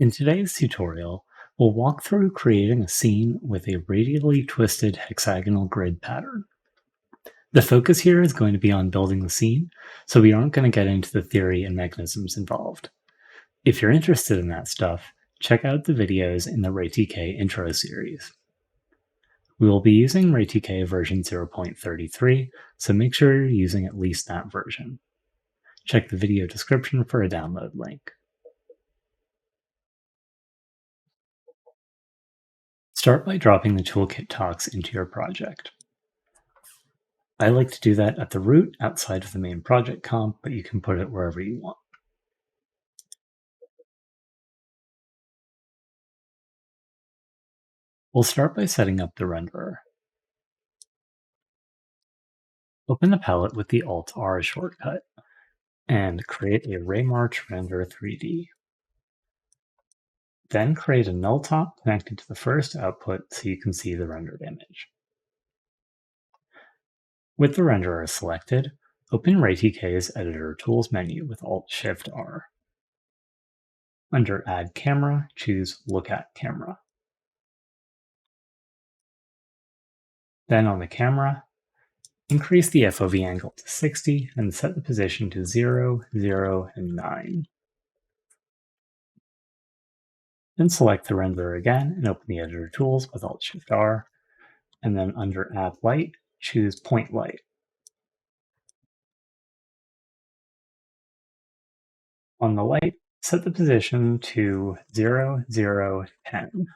In today's tutorial, we'll walk through creating a scene with a radially twisted hexagonal grid pattern. The focus here is going to be on building the scene, so we aren't going to get into the theory and mechanisms involved. If you're interested in that stuff, check out the videos in the RayTK intro series. We will be using RayTK version 0.33, so make sure you're using at least that version. Check the video description for a download link. Start by dropping the toolkit talks into your project. I like to do that at the root outside of the main project comp, but you can put it wherever you want. We'll start by setting up the renderer. Open the palette with the Alt-R shortcut and create a RayMarch Render 3D. Then create a null top connected to the first output so you can see the rendered image. With the renderer selected, open RayTK's Editor Tools menu with Alt-Shift-R. Under Add Camera, choose Look at Camera. Then on the camera, increase the FOV angle to 60 and set the position to 0, 0, and 9. Then select the renderer again and open the editor tools with Alt-Shift-R, and then under Add Light, choose Point Light. On the light, set the position to 0, 0, 10.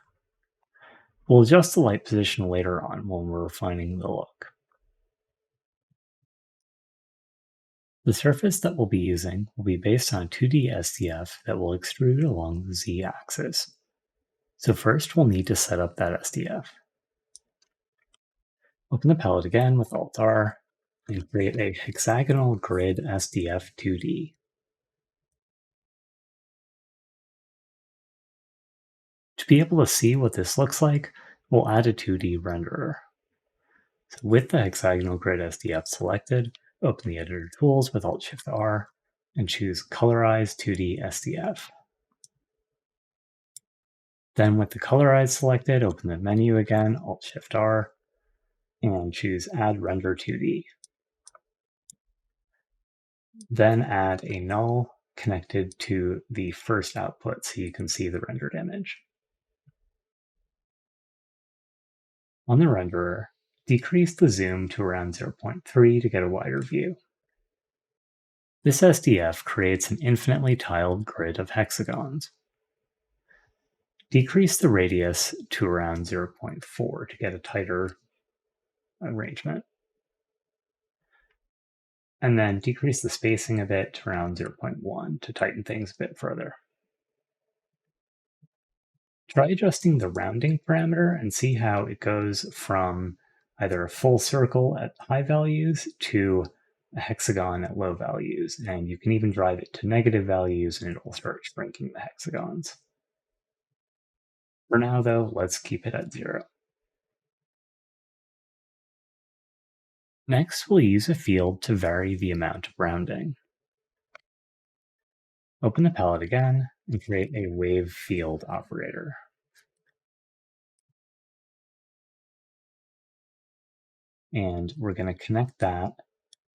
We'll adjust the light position later on when we're refining the look. The surface that we'll be using will be based on 2D SDF that will extrude along the Z-axis. So first we'll need to set up that SDF. Open the palette again with Alt-R and create a hexagonal grid SDF 2D. To be able to see what this looks like, we'll add a 2D renderer. So with the hexagonal grid SDF selected, open the editor tools with Alt-Shift-R and choose Colorize 2D SDF. Then with the Colorize selected, open the menu again, Alt-Shift-R, and choose Add Render 2D. Then add a null connected to the first output so you can see the rendered image. On the renderer, decrease the zoom to around 0.3 to get a wider view. This SDF creates an infinitely tiled grid of hexagons. Decrease the radius to around 0.4 to get a tighter arrangement. And then decrease the spacing a bit to around 0.1 to tighten things a bit further. Try adjusting the rounding parameter and see how it goes from either a full circle at high values to a hexagon at low values. And you can even drive it to negative values and it will start shrinking the hexagons. For now, though, let's keep it at 0. Next, we'll use a field to vary the amount of rounding. Open the palette again and create a wave field operator. And we're going to connect that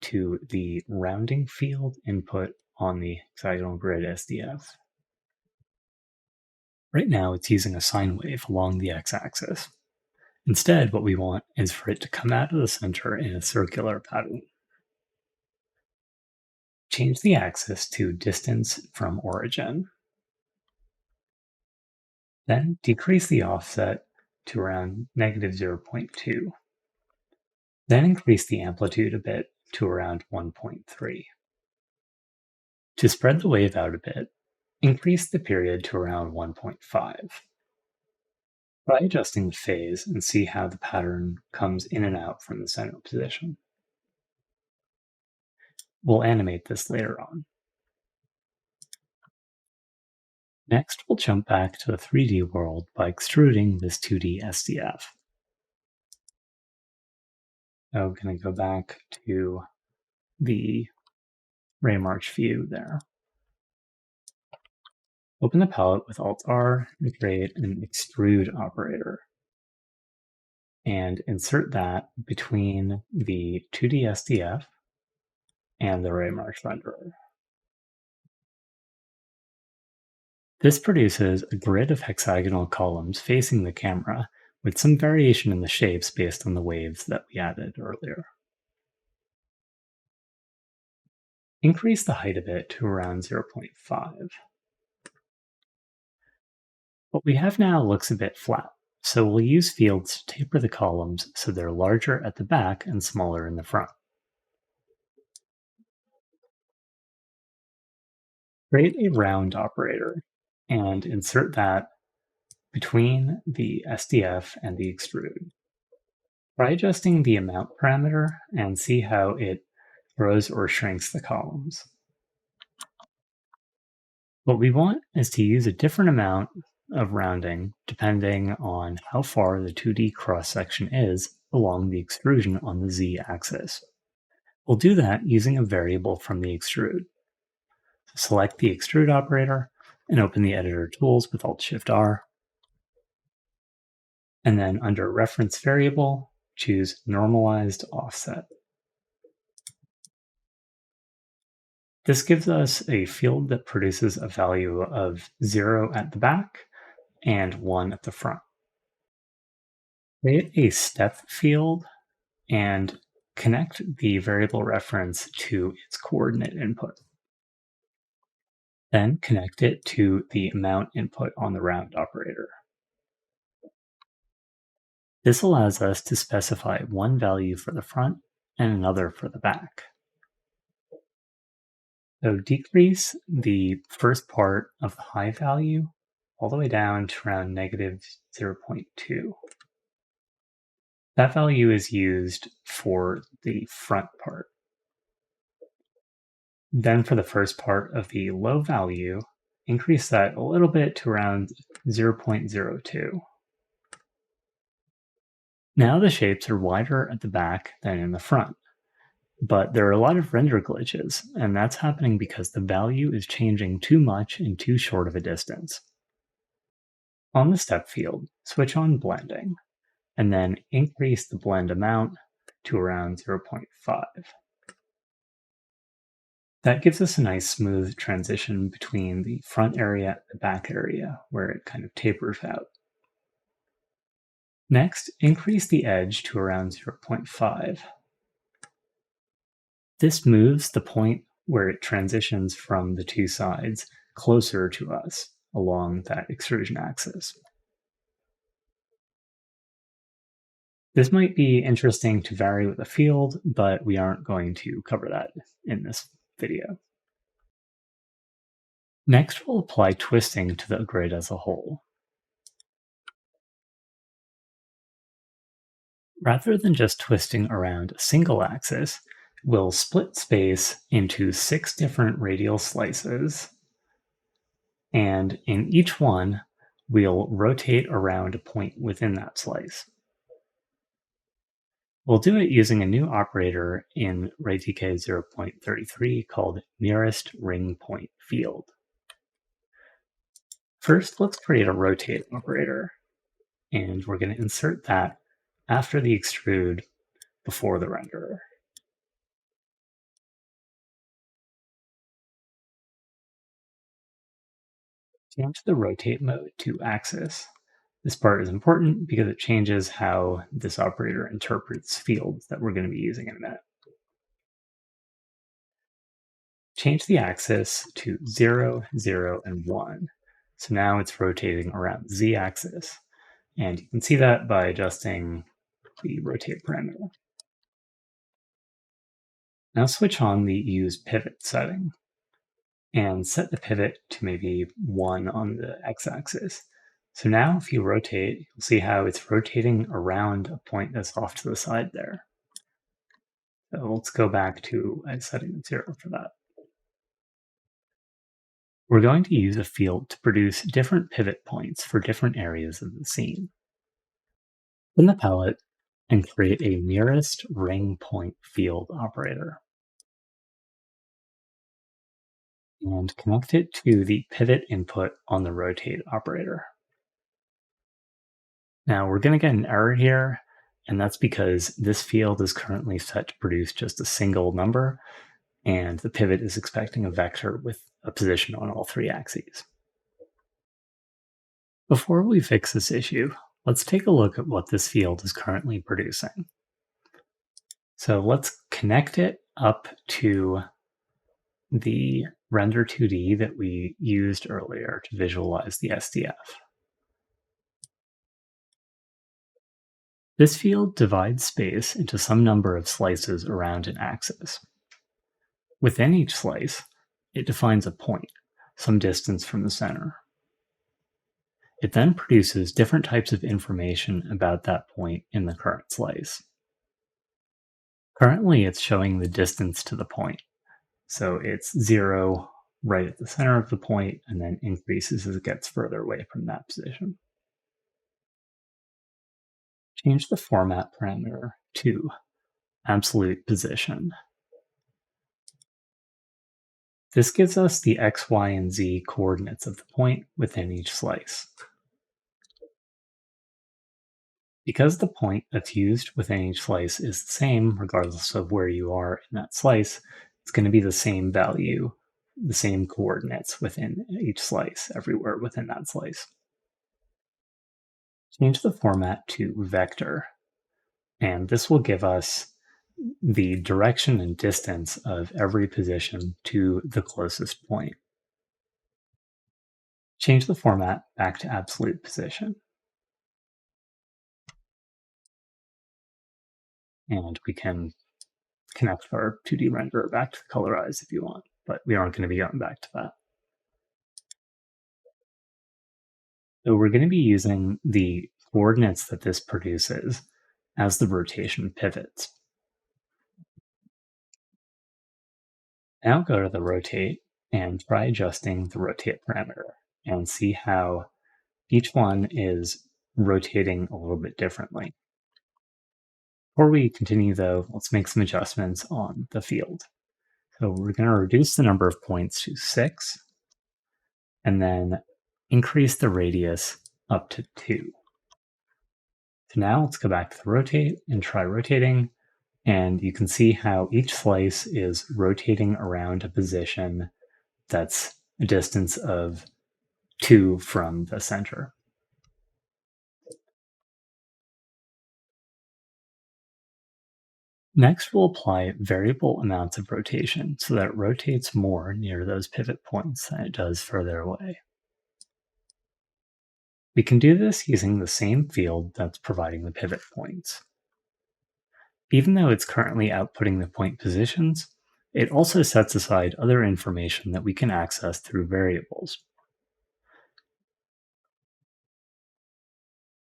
to the rounding field input on the hexagonal grid SDF. Right now, it's using a sine wave along the x-axis. Instead, what we want is for it to come out of the center in a circular pattern. Change the axis to distance from origin. Then decrease the offset to around negative 0.2. Then increase the amplitude a bit to around 1.3. To spread the wave out a bit, increase the period to around 1.5. Try adjusting the phase and see how the pattern comes in and out from the center position. We'll animate this later on. Next, we'll jump back to the 3D world by extruding this 2D SDF. Now we're going to go back to the RayMarch view there. Open the palette with Alt-R and create an Extrude operator, and insert that between the 2D SDF and the RayMarsh renderer. This produces a grid of hexagonal columns facing the camera, with some variation in the shapes based on the waves that we added earlier. Increase the height of it to around 0.5. What we have now looks a bit flat, so we'll use fields to taper the columns so they're larger at the back and smaller in the front. Create a round operator and insert that between the SDF and the extrude. Try adjusting the amount parameter and see how it grows or shrinks the columns. What we want is to use a different amount of rounding depending on how far the 2D cross-section is along the extrusion on the Z-axis. We'll do that using a variable from the extrude. So select the extrude operator and open the editor tools with Alt-Shift-R. And then under reference variable, choose normalized offset. This gives us a field that produces a value of 0 at the back and 1 at the front. Create a step field and connect the variable reference to its coordinate input. Then connect it to the amount input on the round operator. This allows us to specify one value for the front and another for the back. So decrease the first part of the high value all the way down to around negative 0.2. That value is used for the front part. Then for the first part of the low value, increase that a little bit to around 0.02. Now the shapes are wider at the back than in the front, but there are a lot of render glitches, and that's happening because the value is changing too much in too short of a distance. On the step field, switch on blending, and then increase the blend amount to around 0.5. That gives us a nice smooth transition between the front area and the back area, where it kind of tapers out. Next, increase the edge to around 0.5. This moves the point where it transitions from the two sides closer to us along that extrusion axis. This might be interesting to vary with a field, but we aren't going to cover that in this video. Next, we'll apply twisting to the grid as a whole. Rather than just twisting around a single axis, we'll split space into 6 different radial slices, and in each one, we'll rotate around a point within that slice. We'll do it using a new operator in RayTK 0.33 called nearest ring point field. First, let's create a rotate operator, and we're going to insert that after the extrude before the renderer. Change the rotate mode to axis. This part is important because it changes how this operator interprets fields that we're going to be using in a minute. Change the axis to 0, 0, and 1. So now it's rotating around the z-axis. And you can see that by adjusting the rotate parameter. Now switch on the use pivot setting and set the pivot to maybe 1 on the x-axis. So now if you rotate, you'll see how it's rotating around a point that's off to the side there. So let's go back to a setting of 0 for that. We're going to use a field to produce different pivot points for different areas of the scene. Open the palette and create a nearest ring point field operator. and connect it to the pivot input on the rotate operator. Now we're going to get an error here, and that's because this field is currently set to produce just a single number, and the pivot is expecting a vector with a position on all three axes. Before we fix this issue, let's take a look at what this field is currently producing. So let's connect it up to the render 2D that we used earlier to visualize the SDF. This field divides space into some number of slices around an axis. Within each slice, it defines a point, some distance from the center. It then produces different types of information about that point in the current slice. Currently, it's showing the distance to the point. So it's 0 right at the center of the point and then increases as it gets further away from that position. Change the format parameter to absolute position. This gives us the x, y, and z coordinates of the point within each slice. Because the point that's used within each slice is the same regardless of where you are in that slice, it's going to be the same value, the same coordinates within each slice, everywhere within that slice. Change the format to vector, and this will give us the direction and distance of every position to the closest point. Change the format back to absolute position. And we can connect our 2D renderer back to colorize if you want, but we aren't going to be going back to that. So we're going to be using the coordinates that this produces as the rotation pivots. Now go to the rotate and try adjusting the rotate parameter and see how each one is rotating a little bit differently. Before we continue though, let's make some adjustments on the field. So we're going to reduce the number of points to 6 and then increase the radius up to 2. So now let's go back to the rotate and try rotating, and you can see how each slice is rotating around a position that's a distance of 2 from the center. Next, we'll apply variable amounts of rotation so that it rotates more near those pivot points than it does further away. We can do this using the same field that's providing the pivot points. Even though it's currently outputting the point positions, it also sets aside other information that we can access through variables.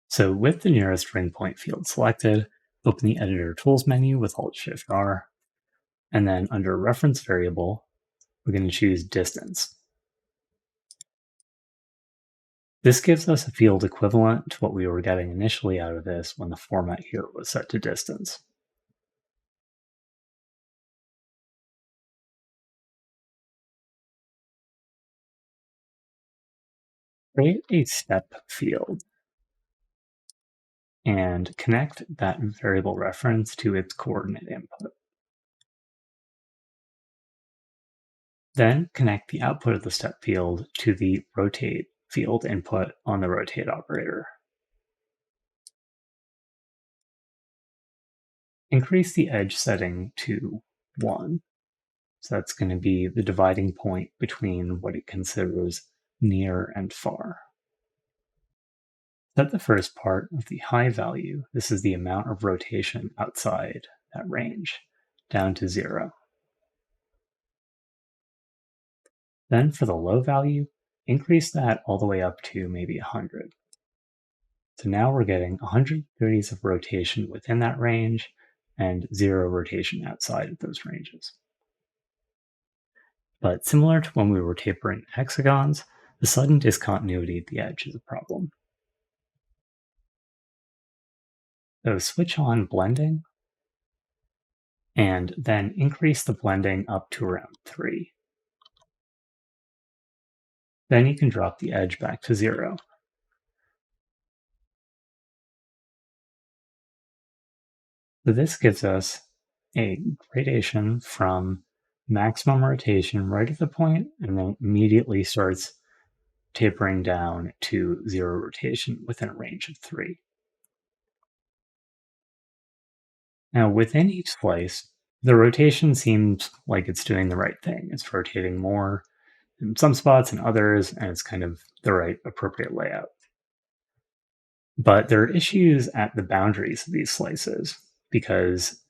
So with the nearest ring point field selected, open the Editor Tools menu with Alt-Shift-R, and then under Reference Variable, we're going to choose Distance. This gives us a field equivalent to what we were getting initially out of this when the format here was set to distance. Create a step field and connect that variable reference to its coordinate input. Then connect the output of the step field to the rotate field input on the rotate operator. Increase the edge setting to 1. So that's going to be the dividing point between what it considers near and far. Set the first part of the high value, this is the amount of rotation outside that range, down to 0. Then for the low value, increase that all the way up to maybe 100. So now we're getting 100 degrees of rotation within that range and 0 rotation outside of those ranges. But similar to when we were tapering hexagons, the sudden discontinuity at the edge is a problem. So switch on blending and then increase the blending up to around 3. Then you can drop the edge back to 0. So this gives us a gradation from maximum rotation right at the point, and then immediately starts tapering down to 0 rotation within a range of 3. Now, within each slice, the rotation seems like it's doing the right thing. It's rotating more in some spots and others, and it's kind of the right appropriate layout. But there are issues at the boundaries of these slices because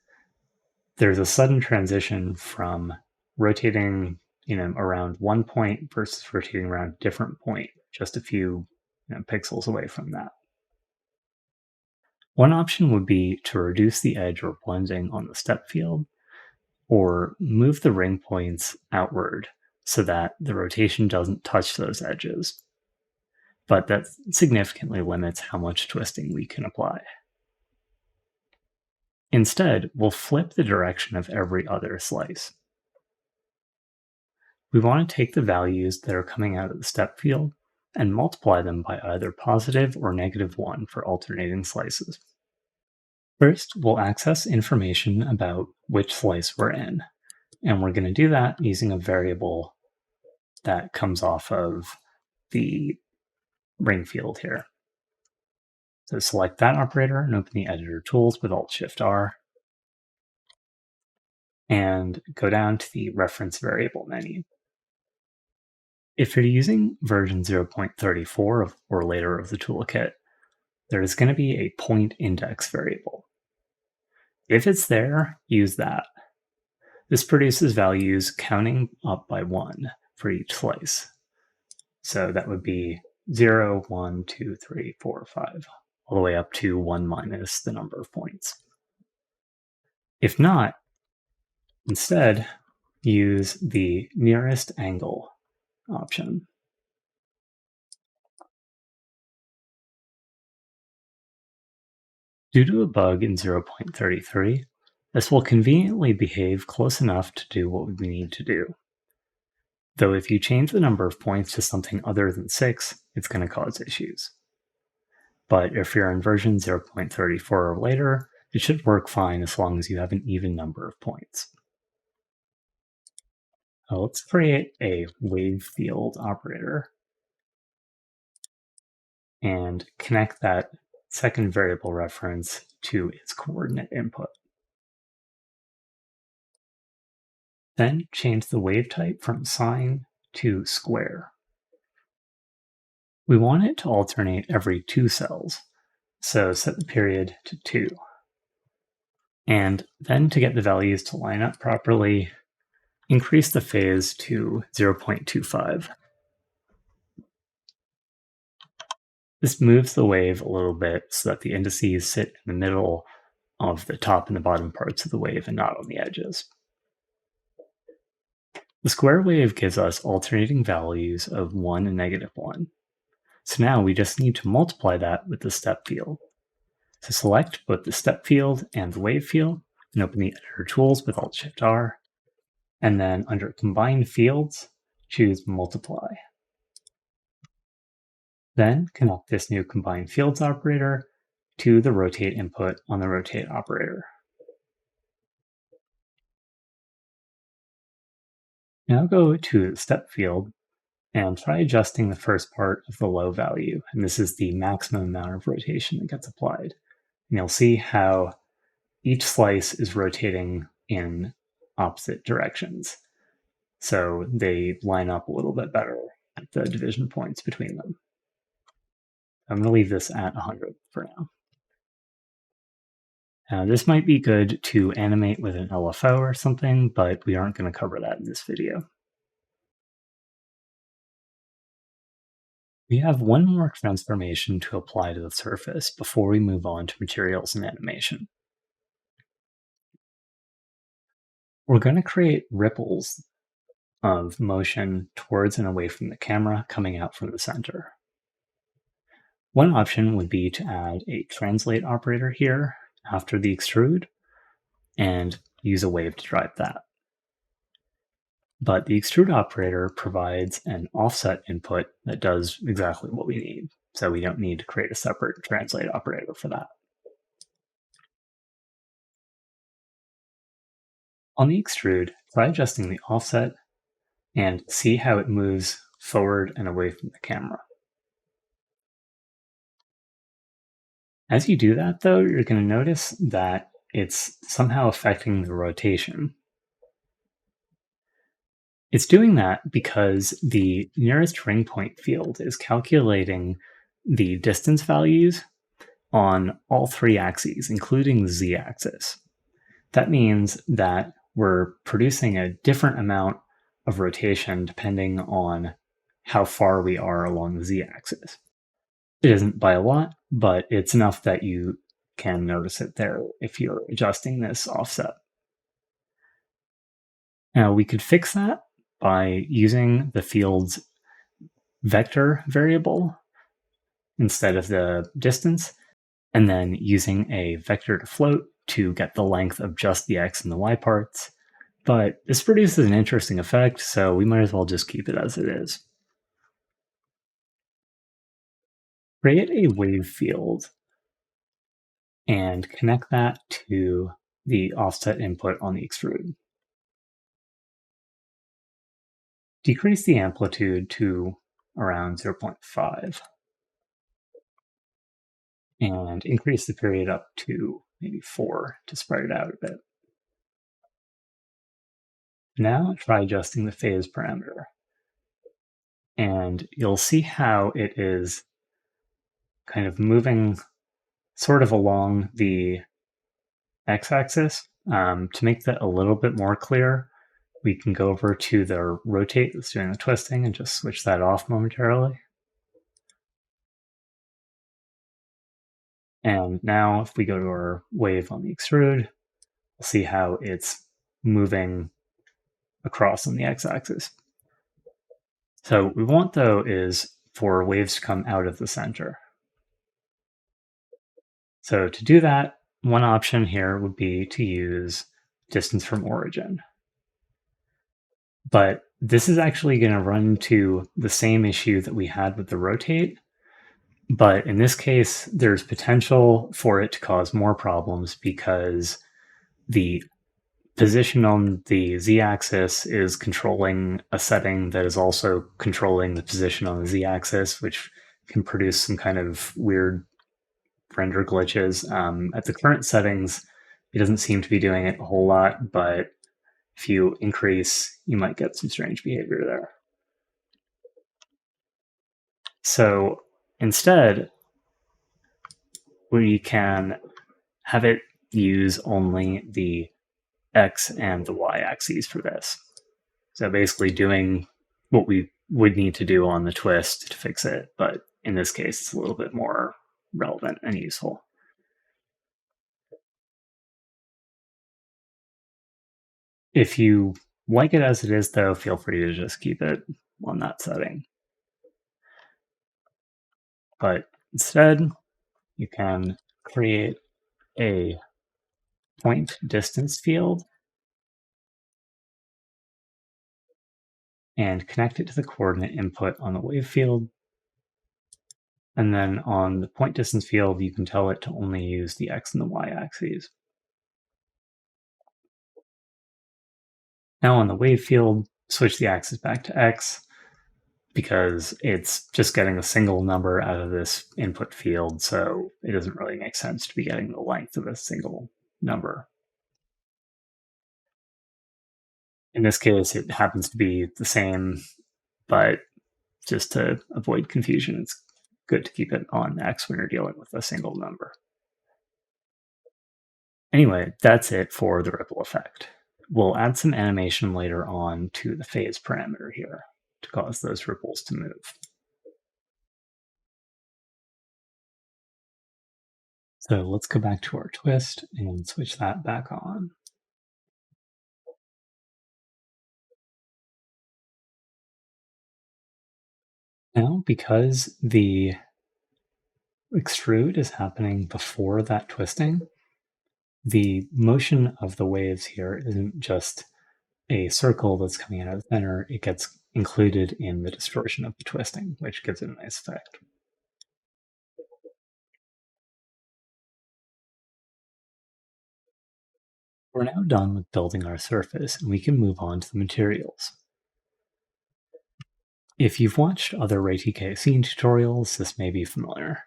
there's a sudden transition from rotating around one point versus rotating around a different point just a few pixels away from that. One option would be to reduce the edge or blending on the step field, or move the ring points outward so that the rotation doesn't touch those edges. But that significantly limits how much twisting we can apply. Instead, we'll flip the direction of every other slice. We want to take the values that are coming out of the step field and multiply them by either positive or negative 1 for alternating slices. First, we'll access information about which slice we're in, and we're going to do that using a variable that comes off of the ring field here. So select that operator and open the editor tools with Alt-Shift-R, and go down to the reference variable menu. If you're using version 0.34 or later of the toolkit, there is going to be a point index variable. If it's there, use that. This produces values counting up by 1 for each slice. So that would be 0, 1, 2, 3, 4, 5, all the way up to 1 minus the number of points. If not, instead, use the nearest angle option. Due to a bug in 0.33, this will conveniently behave close enough to do what we need to do. Though if you change the number of points to something other than 6, it's going to cause issues. But if you're in version 0.34 or later, it should work fine as long as you have an even number of points. Now let's create a wave field operator and connect that second variable reference to its coordinate input. Then change the wave type from sine to square. We want it to alternate every 2 cells, so set the period to 2. And then to get the values to line up properly, increase the phase to 0.25. This moves the wave a little bit so that the indices sit in the middle of the top and the bottom parts of the wave and not on the edges. The square wave gives us alternating values of 1 and negative 1. So now we just need to multiply that with the step field. So select both the step field and the wave field and open the editor tools with Alt-Shift-R. And then under Combine Fields, choose Multiply. Then connect this new Combine Fields operator to the rotate input on the rotate operator. Now go to the step field and try adjusting the first part of the low value, and this is the maximum amount of rotation that gets applied. And you'll see how each slice is rotating in opposite directions. So they line up a little bit better at the division points between them. I'm going to leave this at 100 for now. This might be good to animate with an LFO or something, but we aren't going to cover that in this video. We have one more transformation to apply to the surface before we move on to materials and animation. We're going to create ripples of motion towards and away from the camera coming out from the center. One option would be to add a translate operator here after the extrude and use a wave to drive that. But the extrude operator provides an offset input that does exactly what we need. So we don't need to create a separate translate operator for that. On the extrude, try adjusting the offset and see how it moves forward and away from the camera. As you do that, though, you're going to notice that it's somehow affecting the rotation. It's doing that because the nearest ring point field is calculating the distance values on all three axes, including the z-axis. That means that we're producing a different amount of rotation depending on how far we are along the z-axis. It isn't by a lot, but it's enough that you can notice it there if you're adjusting this offset. Now, we could fix that by using the field's vector variable instead of the distance, and then using a vector to float to get the length of just the x and the y parts. But this produces an interesting effect, so we might as well just keep it as it is. Create a wave field and connect that to the offset input on the extrude. Decrease the amplitude to around 0.5 and increase the period up to maybe 4 to spread it out a bit. Now try adjusting the phase parameter, and you'll see how it is kind of moving sort of along the x-axis. To make that a little bit more clear, we can go over to the rotate that's doing the twisting and just switch that off momentarily. And now if we go to our wave on the extrude, we'll see how it's moving across on the x-axis. So what we want, though, is for waves to come out of the center. So to do that, one option here would be to use distance from origin. But this is actually going to run into the same issue that we had with the rotate. But in this case, there's potential for it to cause more problems because the position on the z-axis is controlling a setting that is also controlling the position on the z-axis, which can produce some kind of weird render glitches. At the current settings, it doesn't seem to be doing it a whole lot, but if you increase, you might get some strange behavior there. So instead, we can have it use only the x and the y axes for this. So basically doing what we would need to do on the twist to fix it, but in this case, it's a little bit more relevant and useful. If you like it as it is, though, feel free to just keep it on that setting. But instead, you can create a point distance field and connect it to the coordinate input on the wave field. And then on the point distance field, you can tell it to only use the x and the y axes. Now on the wave field, switch the axis back to x because it's just getting a single number out of this input field, so it doesn't really make sense to be getting the length of a single number. In this case, it happens to be the same, but just to avoid confusion, it's good to keep it on x when you're dealing with a single number. Anyway, that's it for the ripple effect. We'll add some animation later on to the phase parameter here to cause those ripples to move. So let's go back to our twist and switch that back on. Now, because the extrude is happening before that twisting, the motion of the waves here isn't just a circle that's coming out of the center, it gets included in the distortion of the twisting, which gives it a nice effect. We're now done with building our surface, and we can move on to the materials. If you've watched other RayTK scene tutorials, this may be familiar.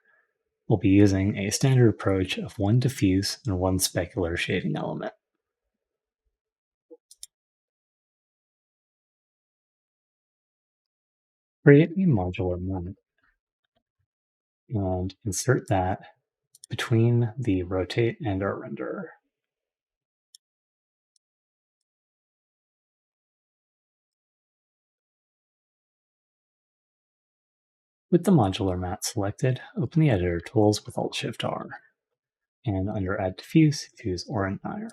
We'll be using a standard approach of one diffuse and one specular shading element. Create a modular mount and insert that between the rotate and our renderer. With the modular mat selected, open the editor tools with Alt-Shift-R, and under Add Diffuse, choose Orange Iron.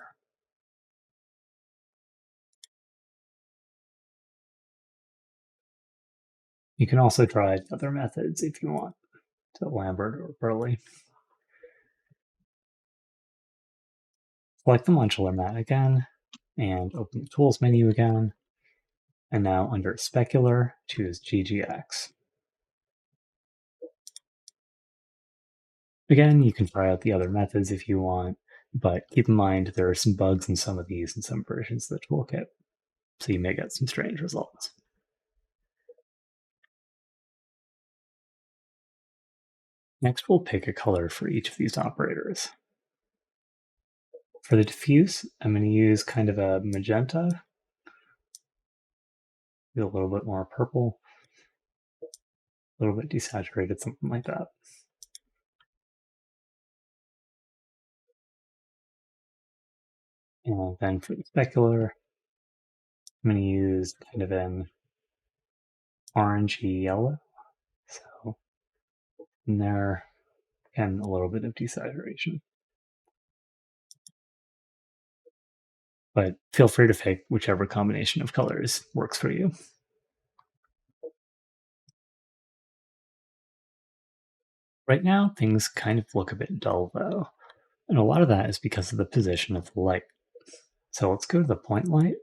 You can also try other methods if you want, to Lambert or Burley. Select the modular mat again, and open the Tools menu again, and now under Specular, choose GGX. Again, you can try out the other methods if you want, but keep in mind there are some bugs in some of these in some versions of the toolkit, so you may get some strange results. Next, we'll pick a color for each of these operators. For the diffuse, I'm going to use kind of a magenta, a little bit more purple, a little bit desaturated, something like that. And then for the specular, I'm going to use kind of an orangey yellow. So in there, again, a little bit of desaturation. But feel free to pick whichever combination of colors works for you. Right now, things kind of look a bit dull though, and a lot of that is because of the position of the light. So let's go to the point light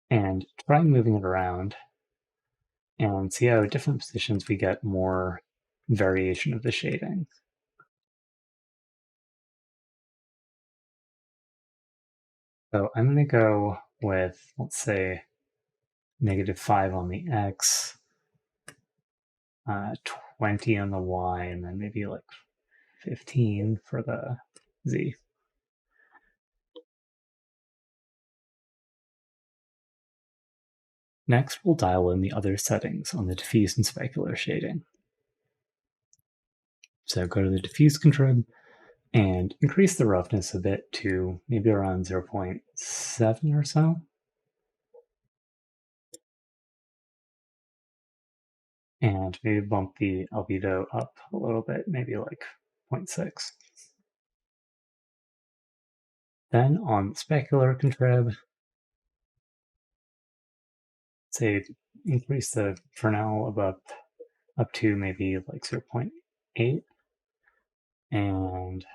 and try moving it around and see how at different positions we get more variation of the shading. So I'm going to go with, let's say, -5 on the X, 20 on the Y, and then maybe like 15 for the Z. Next, we'll dial in the other settings on the diffuse and specular shading. So go to the diffuse control and increase the roughness a bit to maybe around 0.7 or so. And maybe bump the albedo up a little bit, maybe like 0.6. Then on specular contrib, say increase the Fresnel up to maybe like 0.8, and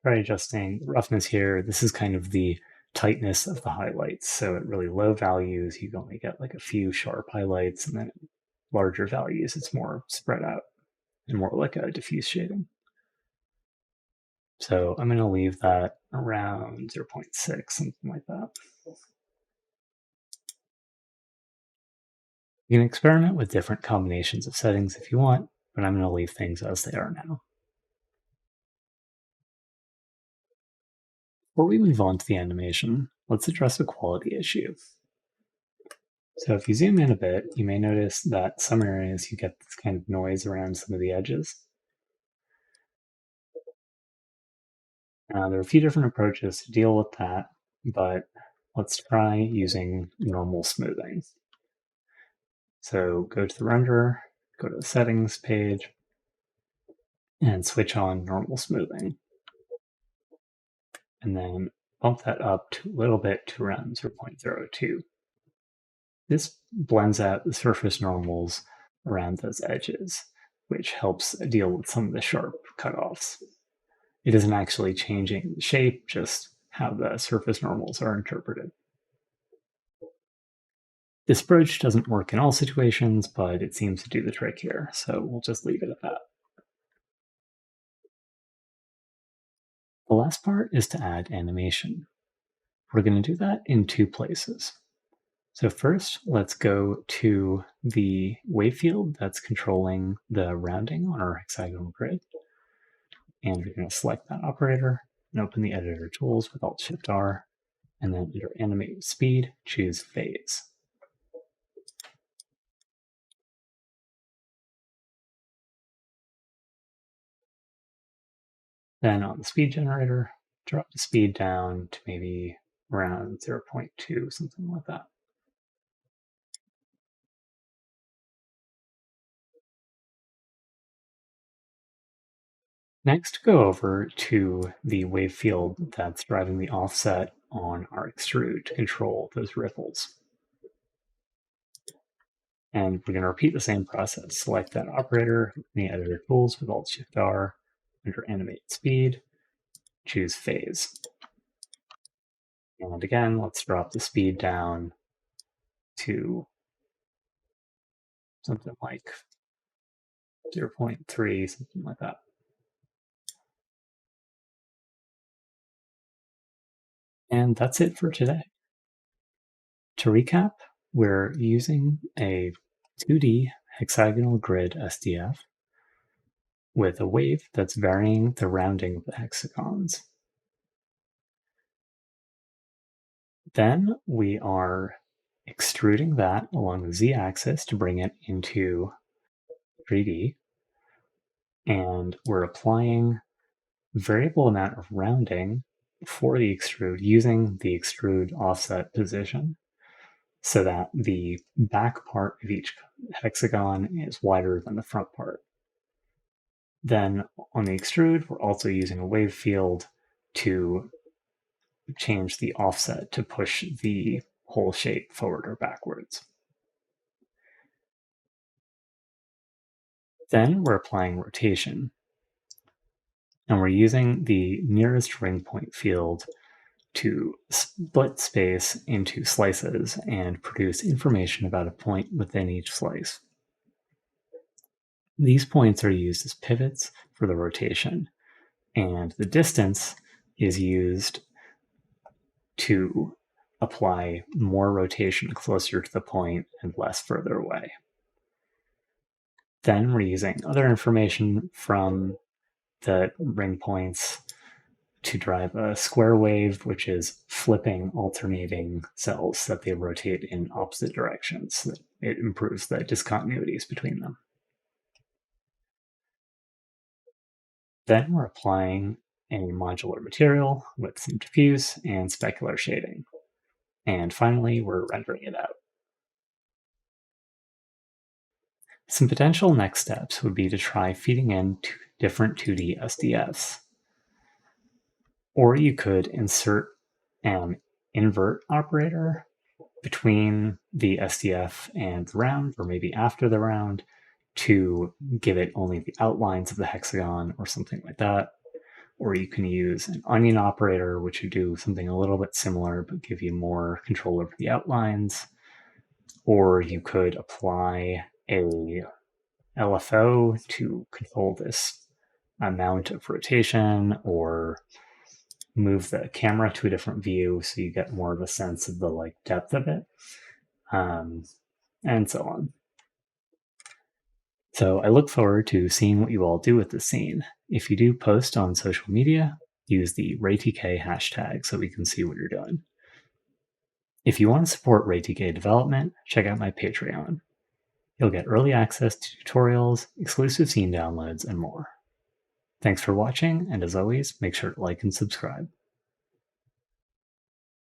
try adjusting the roughness here. This is kind of the tightness of the highlights. So at really low values, you only get like a few sharp highlights, and then at larger values, it's more spread out and more like a diffuse shading. So I'm going to leave that around 0.6, something like that. You can experiment with different combinations of settings if you want, but I'm going to leave things as they are now. Before we move on to the animation, let's address a quality issue. So if you zoom in a bit, you may notice that some areas you get this kind of noise around some of the edges. There are a few different approaches to deal with that, but let's try using normal smoothing. So go to the renderer, go to the settings page, and switch on normal smoothing. And then bump that up to a little bit to around 0.02. This blends out the surface normals around those edges, which helps deal with some of the sharp cutoffs. It isn't actually changing the shape, just how the surface normals are interpreted. This approach doesn't work in all situations, but it seems to do the trick here, so we'll just leave it at that. The last part is to add animation. We're going to do that in two places. So first, let's go to the wave field that's controlling the rounding on our hexagonal grid. And we're going to select that operator and open the editor tools with Alt-Shift-R, and then under Animate with Speed, choose Phase. Then on the speed generator, drop the speed down to maybe around 0.2, something like that. Next, go over to the wave field that's driving the offset on our extrude to control those ripples. And we're going to repeat the same process. Select that operator in the editor tools with Alt-Shift-R, under Animate Speed, choose Phase. And again, let's drop the speed down to something like 0.3, something like that. And that's it for today. To recap, we're using a 2D hexagonal grid SDF with a wave that's varying the rounding of the hexagons. Then we are extruding that along the z-axis to bring it into 3D, and we're applying variable amount of rounding for the extrude using the extrude offset position so that the back part of each hexagon is wider than the front part. Then on the extrude, we're also using a wave field to change the offset to push the whole shape forward or backwards. Then we're applying rotation, and we're using the nearest ring point field to split space into slices and produce information about a point within each slice. These points are used as pivots for the rotation, and the distance is used to apply more rotation closer to the point and less further away. Then we're using other information from the ring points to drive a square wave, which is flipping alternating cells so that they rotate in opposite directions. So that it improves the discontinuities between them. Then we're applying a modular material with some diffuse and specular shading. And finally, we're rendering it out. Some potential next steps would be to try feeding in two different 2D SDFs. Or you could insert an invert operator between the SDF and the round, or maybe after the round, to give it only the outlines of the hexagon or something like that. Or you can use an onion operator, which would do something a little bit similar but give you more control over the outlines. Or you could apply a LFO to control this amount of rotation, or move the camera to a different view so you get more of a sense of the depth of it, and so on. So I look forward to seeing what you all do with this scene. If you do post on social media, use the RayTK hashtag so we can see what you're doing. If you want to support RayTK development, check out my Patreon. You'll get early access to tutorials, exclusive scene downloads, and more. Thanks for watching, and as always, make sure to like and subscribe.